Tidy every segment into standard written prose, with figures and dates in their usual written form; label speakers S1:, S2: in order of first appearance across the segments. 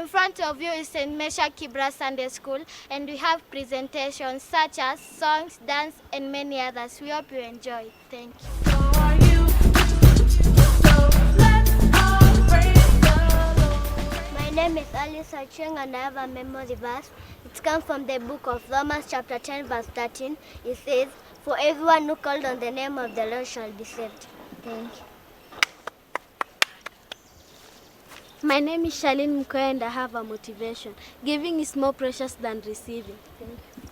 S1: In front of you is St. Meshach Kibra Sunday School, and we have presentations such as songs, dance, and many others. We hope you enjoy. Thank you.
S2: So are you. So let's all praise the Lord.
S3: My name is Alice Acheng, and I have a memory verse. It comes from the book of Romans chapter 10 verse 13. It says, "For everyone who called on the name of the Lord shall be saved." Thank you.
S4: My name is Charlene Mkoya, and I have a motivation. Giving is more precious than receiving. Thank you.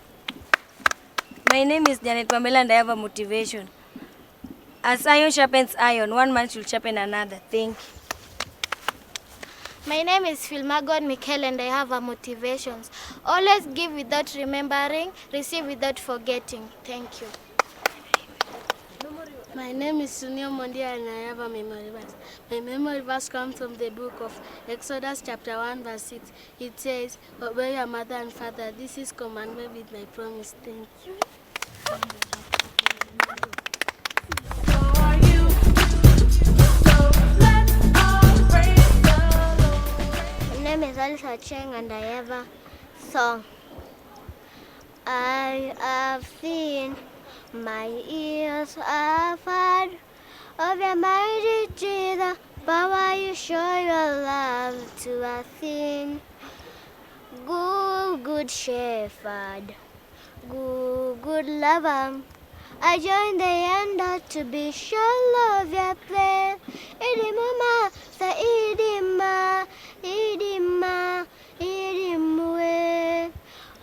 S5: My name is Janet Pamela, and I have a motivation. As iron sharpens iron, one man should sharpen another. Thank you.
S1: My name is Philmagon Mikel, and I have a motivations. Always give without remembering, receive without forgetting. Thank you.
S4: My name is Sunil Mondia, and I have a memory verse. My memory verse comes from the book of Exodus chapter 1 verse 6. It says, "Obey your mother and father. This is commandment with my promise." Thank you.
S2: So are you. So let's all praise the Lord.
S3: My name is Alice Acheng, and I have a song. I have seen, my ears have heard of your mighty Jesus, power you show your love to a sin. Good, good shepherd, good, good lover, I join the end to be sure of your praise. Idimuma, sa idima, idima, idimwe.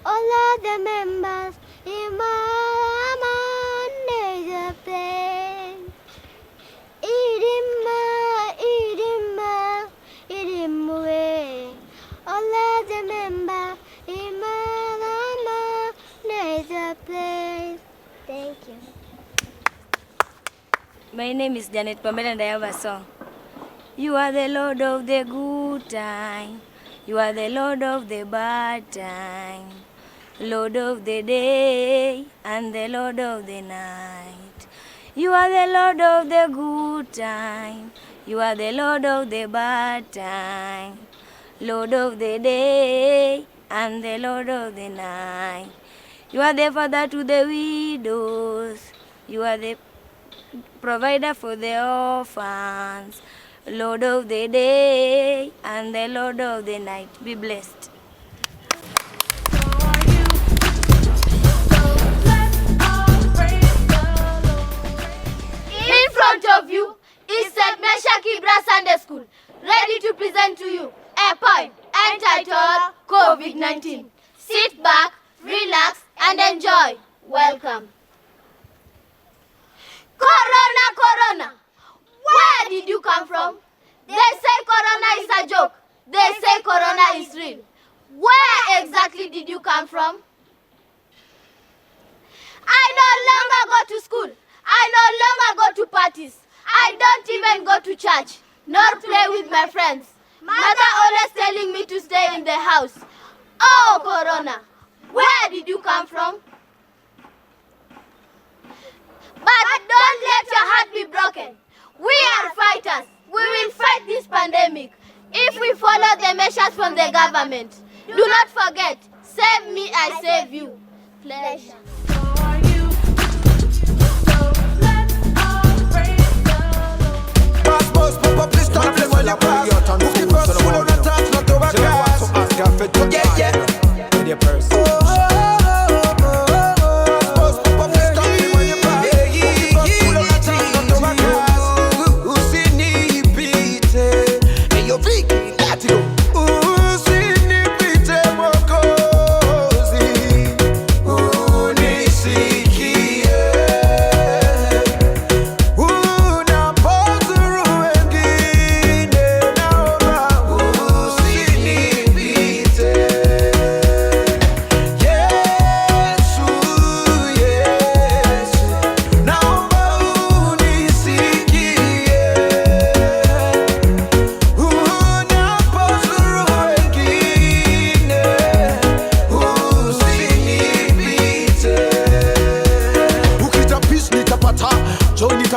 S3: All of the members in my Monday praise. Idima, idima, idimwe. All of the members in my Monday praise. Thank you.
S5: My name is Janet Pamela, and I have a song. You are the Lord of the good time. You are the Lord of the bad time. Lord of the day and the Lord of the night. You are the Lord of the good time. You are the Lord of the bad time. Lord of the day and the Lord of the night. You are the father to the widows. You are the provider for the orphans. Lord of the day and the Lord of the night. Be blessed.
S2: So are you. So let's all praise the Lord.
S1: In front of you is St. Meshach Kibra Sunday School, ready to present to you a poem entitled COVID-19. Sit back, relax, and enjoy. Welcome. Corona, Corona, where did you come from? They say Corona is a joke. They say Corona is real. Where exactly did you come from? I no longer go to school. I no longer go to parties. I don't even go to church, nor play with my friends. Mother always telling me to stay in the house. Oh, Corona, where did you come from? But don't let your heart be broken. We are fighters. We will fight this pandemic if we follow the measures from the government. Do not forget, save me, I save you. Pleasure.
S2: So are you. So let's all praise the Lord.
S6: Passport, pop up, please stop them while you pass. Who's the first one on the touch, not over gas? Yeah, yeah. With your purse.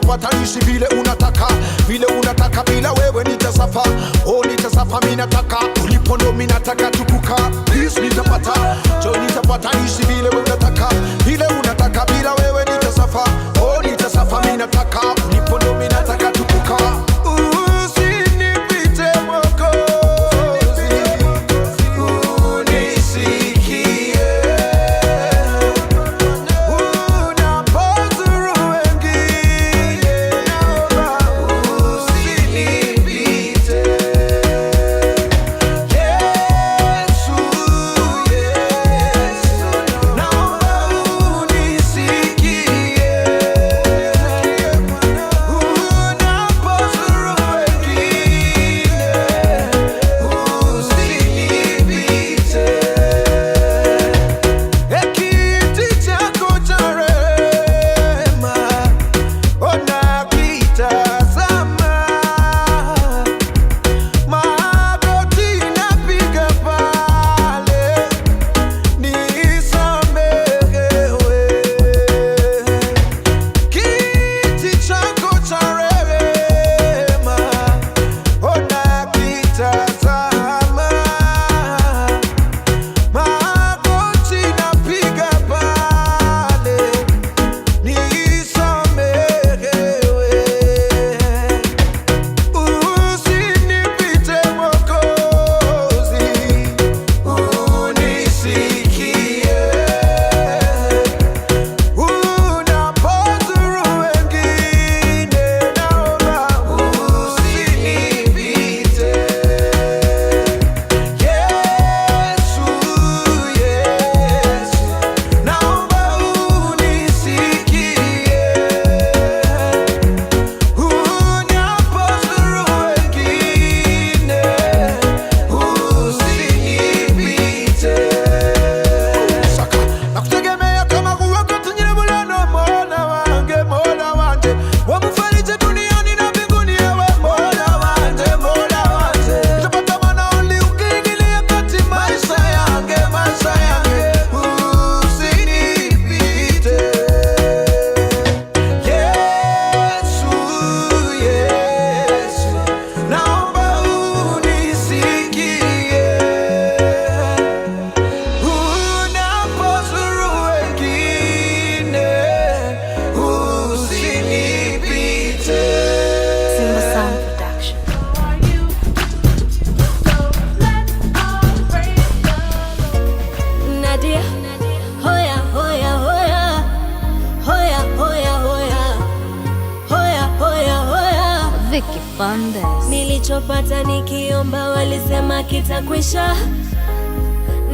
S6: Watanishi vile unataka bila wewe nitasafa, oh nitasafa, mimi nataka hapo ndo mimi nataka tukuka. Peace nitapata, joy nitapata, ishi vile unataka, vile unataka, bila wewe nitasafa. Oh nitasafa, mimi nataka, nipo ndo mimi nataka tukuka. Usinipite Mwokozi, unisikie. Unapozuru wengine, naomba usinipite. Yesu, Yesu, naomba unisikie. Unapozuru wengine, usinipite. Kiti chako cha rehema, ona kitazama. Magoti napiga pale, nisamehewe. Kiti chako cha rehema, ona kitazama. Magoti napiga pale, nisamehewe. Usinipite Mwokozi, unisikie. Unapozuru wengine, naomba usinipite. Yesu, Yesu, naomba unisikie. Unapozuru wengine, usinipite. Saka nakutegemea kama kuwakati nyine mulano, Mola wange, Mola wanje, wamufariji duniani na mbinguni, ewe Mola wanje, Mola wanje. Nitapata maana only ukiingilia kati maisha yange, maisha yange, usinipite. Yesu, Yesu, naomba unisikie. Unapozuru wengine, usinipite.
S2: Simba Sound Production.
S4: Are you? So let's all praise the Lord.
S5: Nadia, hoya hoya hoya, hoya hoya hoya, hoya hoya hoya.
S2: Vicky Fundes.
S5: Nilichopata nikiomba walisema kitakwisha,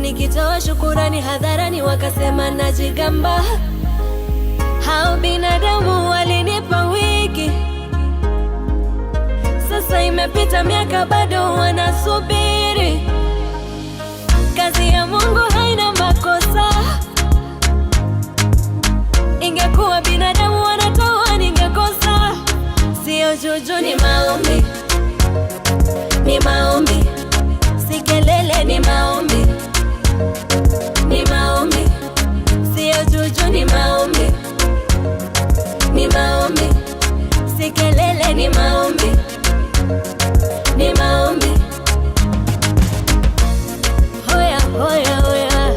S5: nikitoa shukurani hadharani wakasema najigamba. Hao binadamu walinipa wiki, sasa imepita miaka bado wanasubiri. Kazi ya Mungu haina makosa, ingekuwa binadamu wanatoa ningekosa. Sio juju, ni maombi, ni maombi, si kelele, ni maombi, ni maombi, sio juju, ni maombi, ni maombi, si kelele, ni maombi, ni maombi. Hoya hoya hoya,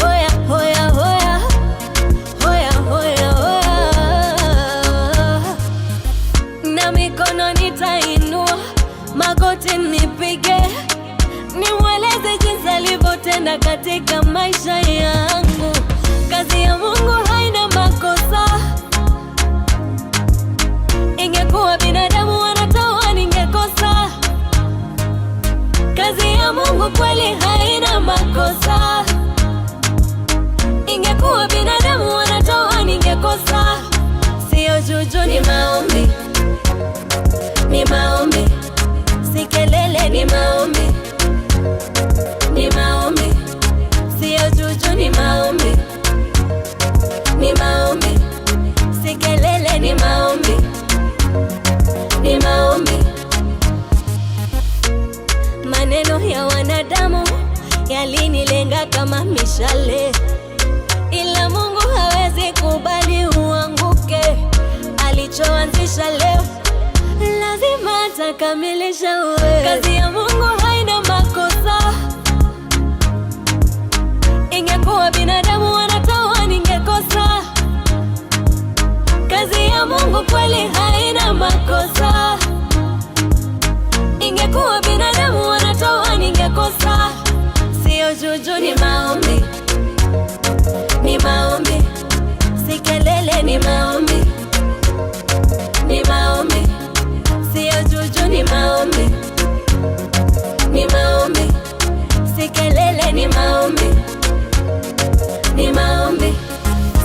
S5: hoya hoya hoya, hoya hoya hoya. Na mikono nitainua, magoti nipige, nimweleze jinsi alivyotenda katika maisha yangu. Kazi ya Mungu haina makosa, ingekuwa binadamu wanatoa ningekosa. Kazi ya Mungu kweli haina makosa, ingekuwa binadamu wanatoa ningekosa. Sio juju, ni maombi, ni maombi, si kelele, ni maombi, ni maombi, sio juju, ni maombi, ni maombi, si kelele, ni maombi, ni maombi. Maneno ya wanadamu yalinilenga kama mishale, ila Mungu hawezi kubali uanguke. Alichoanzisha leo lazima atakamilisha. Kazi ya Mungu haina makosa, Mungu kweli haina makosa. Ingekuwa binadamu wanatoa ningekosa. Sio juju, ni maombi, ni maombi, si kelele, ni maombi, ni maombi, sio juju, ni maombi, ni maombi, si kelele, ni maombi, ni maombi,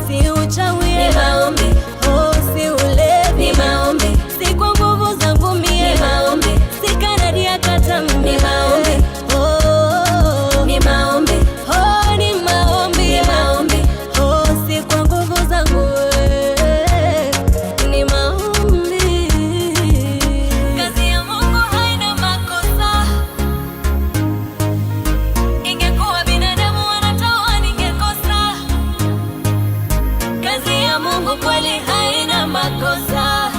S5: si uchawi, ni maombi, oh si ulevi, ni maombi, si kwa nguvu zangu mie, ni maombi, si kanadi ya katamu, ni maombi, oh ni maombi, oh ni maombi, ni maombi, oh si kwa nguvu zangu, ni maombi. Kazi ya Mungu haina makosa. Ingekuwa binadamu wanatoa ningekosa. Kazi ya Mungu kweli haina makosa.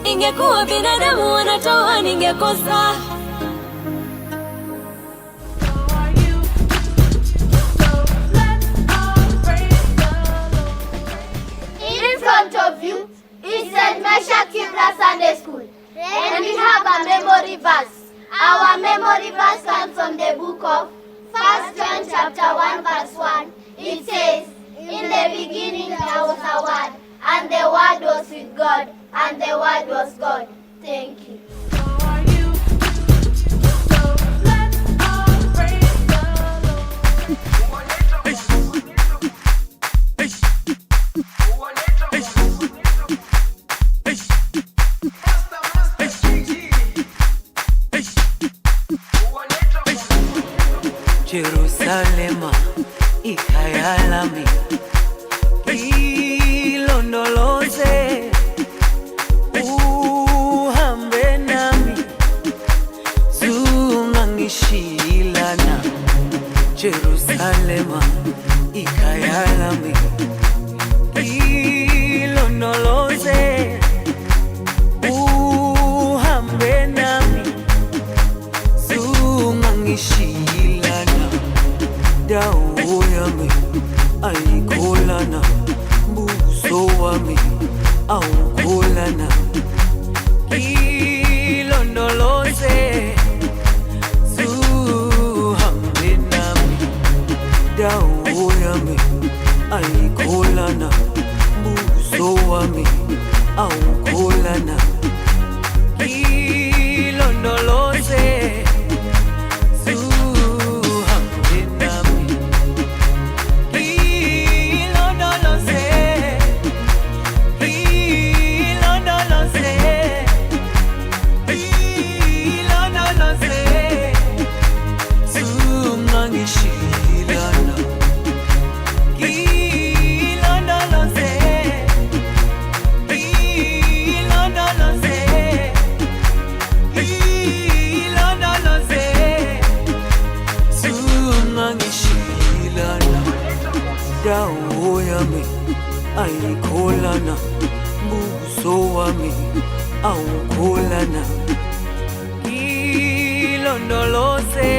S5: Ingekuwa binadamu wanatoa ningekosa.
S2: are you. So let's all praise the Lord.
S1: In front of you is St. Meshach Kibra Sunday School. And we have a memory verse. Our memory verse comes from the book of 1 John chapter 1 verse 1. It says, in the beginning there was a word, and the word was with God, and the word was God. Thank you.
S2: Are you. So let's all praise the Lord.
S7: Jerusalema ikayalami ilondoloze uhambe nami zungangishilana. Jerusalema ikayalami ilondoloze uhambe nami zungangishilana. Dawo yami ayikholana, buso wami awukholana. Ilondoloze zuhambe nami. Dawo yami ayikholana, buso wami awukholana. Ilondoloze dawo yami ayikholana, buso wami awukholana. Ilondoloze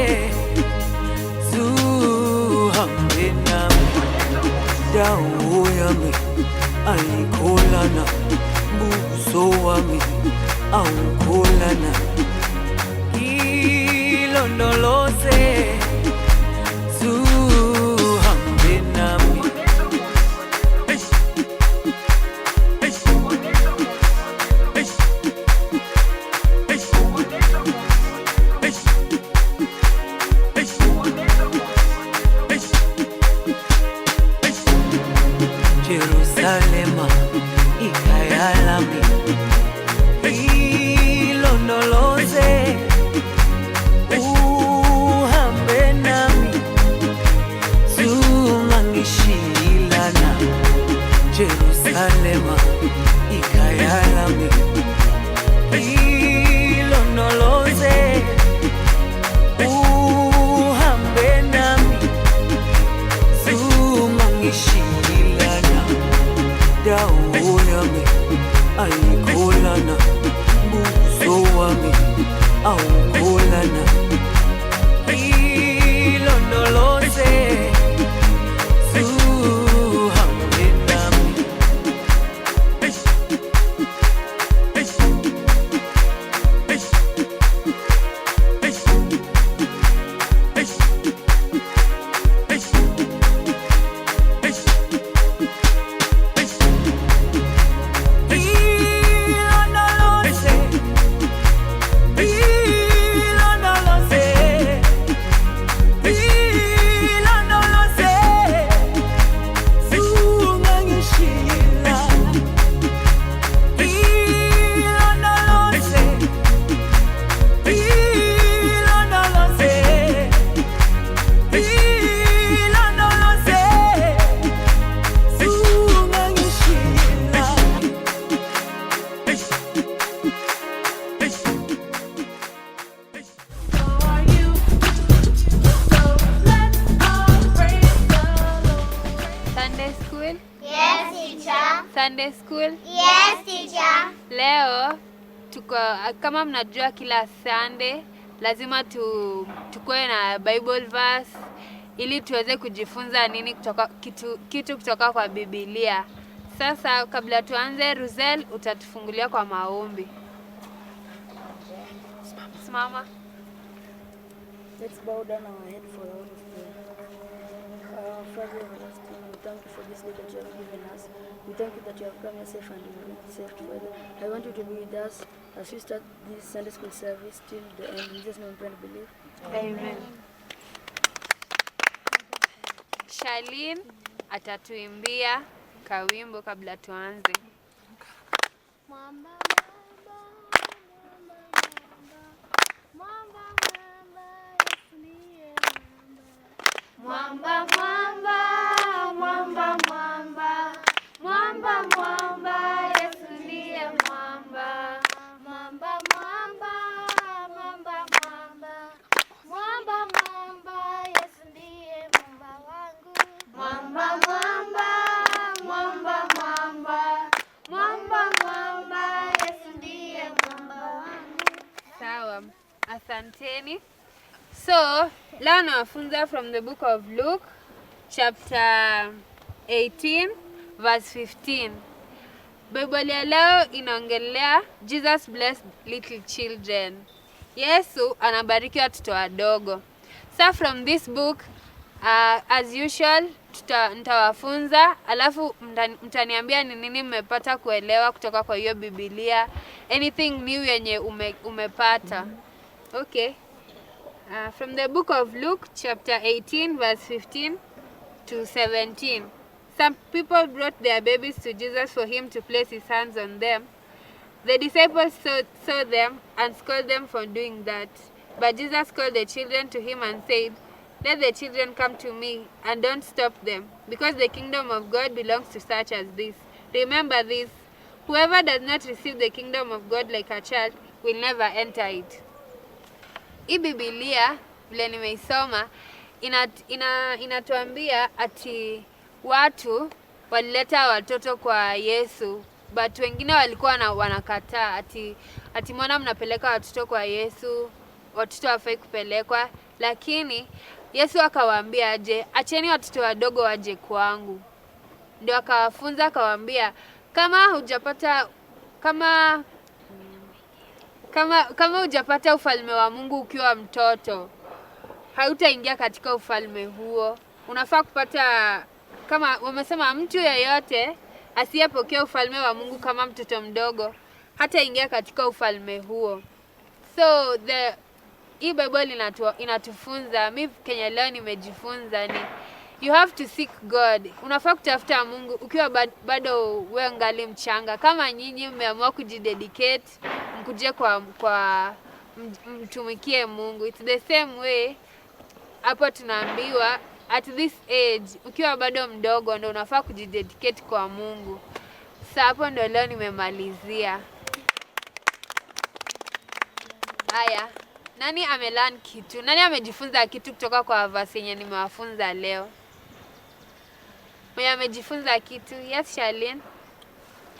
S7: zuhambe nami. Dawo yami ayikholana, buso wami awukholana. Ilondoloze zuhambe nami. Jerusalema ikayalami ilondoloze uhambe nami zungangishilana. Jerusalema ikayalami ilondoloze uhambe nami zungangishilana. Dawo yami ayikholana, buso wami awukholana. Ilondoloze zuhambe nami.
S8: Sunday school?
S3: Yes, teacher.
S8: Leo tuko kama mnajua kila Sunday lazima tukue na Bible verse ili tuweze kujifunza nini kitu kutoka kwa Biblia. Sasa kabla tuanze, Ruzel utatufungulia kwa maombi. Simama.
S9: Let's bow down our head for a word of prayer. Father everlasting, we thank you for this day that you have given us. We thank you that you have come here safe and you will safe, Father. I want you to be with us as we start this Sunday school service till the end. In Jesus' name we pray and believe.
S8: Amen. Charlene atatuimbia kawimbo kabla tuanze.
S3: Mwamba, Yesu ndiye mwamba. Mwamba, Yesu ndiye mwamba. Mwamba, Yesu ndiye mwamba wangu. Mwamba, Yesu ndiye mwamba wangu.
S8: Sawa. Asanteni. So, leo nawafunza from the book of Luke chapter 18 verse 15. Bible ya leo inaongelea Jesus blessed little children. Yesu anabariki watoto wadogo. So from this book as usual nitawafunza, alafu mtaniambia ni nini mmepata kuelewa kutoka kwa hiyo Biblia, anything new yenye umepata. Okay. From the book of Luke chapter 18 verse 15 to 17. Some people brought their babies to Jesus for him to place his hands on them. The disciples saw them and scolded them for doing that. But Jesus called the children to him and said, "Let the children come to me and don't stop them, because the kingdom of God belongs to such as this. Remember this, whoever does not receive the kingdom of God like a child will never enter it." Hii Biblia vile nimeisoma inatuambia ati watu walileta watoto kwa Yesu, but wengine walikuwa wanakataa ati mbona mnapeleka watoto kwa Yesu, watoto hawafai kupelekwa. Lakini Yesu akawaambia aje, acheni watoto wadogo waje kwangu. Ndio akawafunza akawaambia, kama hujapata ufalme wa Mungu ukiwa mtoto, hautaingia katika ufalme huo. Unafaa kupata, kama wamesema, mtu yeyote asiyepokea ufalme wa Mungu kama mtoto mdogo hata ingia katika ufalme huo. So hii Bible inatufunza, mimi Kenya leo nimejifunza ni you have to seek God. Unafaa kutafuta Mungu ukiwa bado wewe ngali mchanga. Kama nyinyi mmeamua kujidedicate, mkuje kwa mtumikie Mungu. It's the same way hapo tunaambiwa at this age, ukiwa bado mdogo ndio unafaa kujidedicate kwa Mungu. Sasa hapo ndio leo nimemalizia. Haya, nani amelearn kitu? Nani amejifunza kitu kutoka kwa verse yenye nimewafunza leo? Mwenye amejifunza kitu? Yes, Charlene.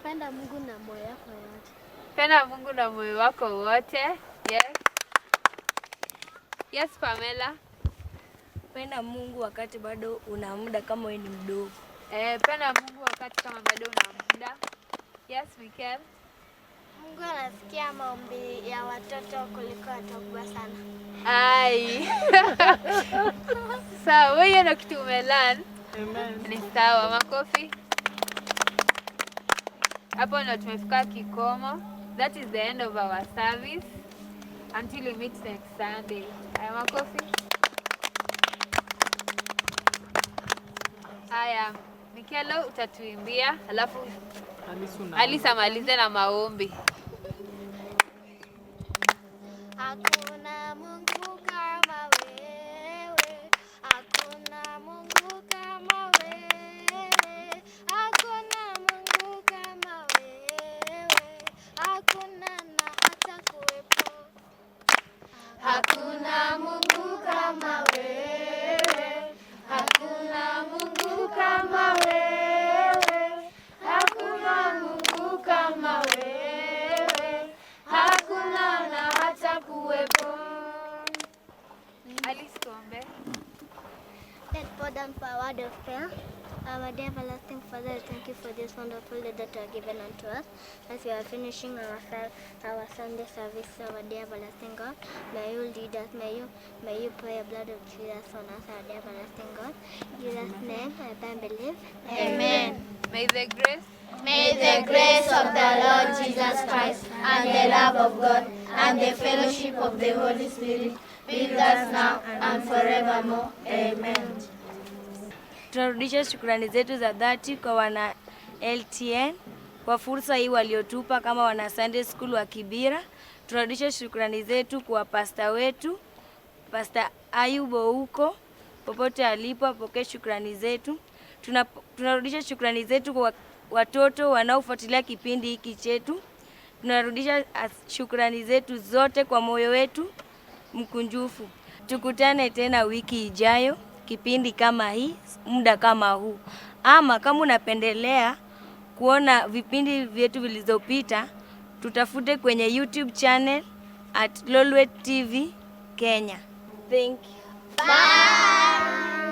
S3: Penda Mungu na moyo wako wote.
S8: Penda Mungu na moyo wako wote. Yes. Yes, Pamela.
S5: Penda Mungu wakati bado una muda kama wewe ni mdogo.
S8: Penda Mungu wakati kama bado una muda. Yes, Mikel.
S3: Mungu anasikia maombi ya watoto kuliko watu wakubwa sana.
S8: Ai. Sawa, wewe ndio kitu umelearn.
S9: Amen.
S8: Ni sawa, makofi. Hapo ndo tumefika kikomo. That is the end of our service. Until we meet next Sunday. Haya, makofi. Haya, Mikelo utatuimbia, alafu Alisa malize na maombi.
S3: Hakuna Mungu kama wewe, hakuna Mungu kama wewe, hakuna Mungu kama wewe, hakuna na hata kuwepo. Hakuna Mungu kama wewe, hakuna Mungu kama wewe, hakuna bow down for a word of prayer. Our dear everlasting Father, I thank you for this wonderful day that you have given unto us. As we are finishing our Sunday service, our dear everlasting God, may you lead us, may you pour your blood of Jesus on us, our dear everlasting God. In Jesus' name, I pray and believe.
S1: Amen.
S8: May the grace
S1: May the grace of the Lord Jesus Christ and the love of God and the fellowship of the Holy Spirit be with us now and forevermore. Amen.
S5: Tunarudisha shukrani zetu za dhati kwa wana LTN kwa fursa hii waliotupa kama wana Sunday School wa Kibira. Tunarudisha shukrani zetu kwa pasta wetu, Pastor Ayubo huko popote alipo, apokee shukrani zetu. Tunarudisha shukrani zetu kwa watoto wanaofuatilia kipindi hiki chetu. Tunarudisha shukrani zetu zote kwa moyo wetu mkunjufu. Tukutane tena wiki ijayo, kipindi kama hii, muda kama huu. Ama kama unapendelea kuona vipindi vyetu vilizopita, tutafute kwenye YouTube channel @Lolwet TV Kenya. Thank you.
S1: Bye.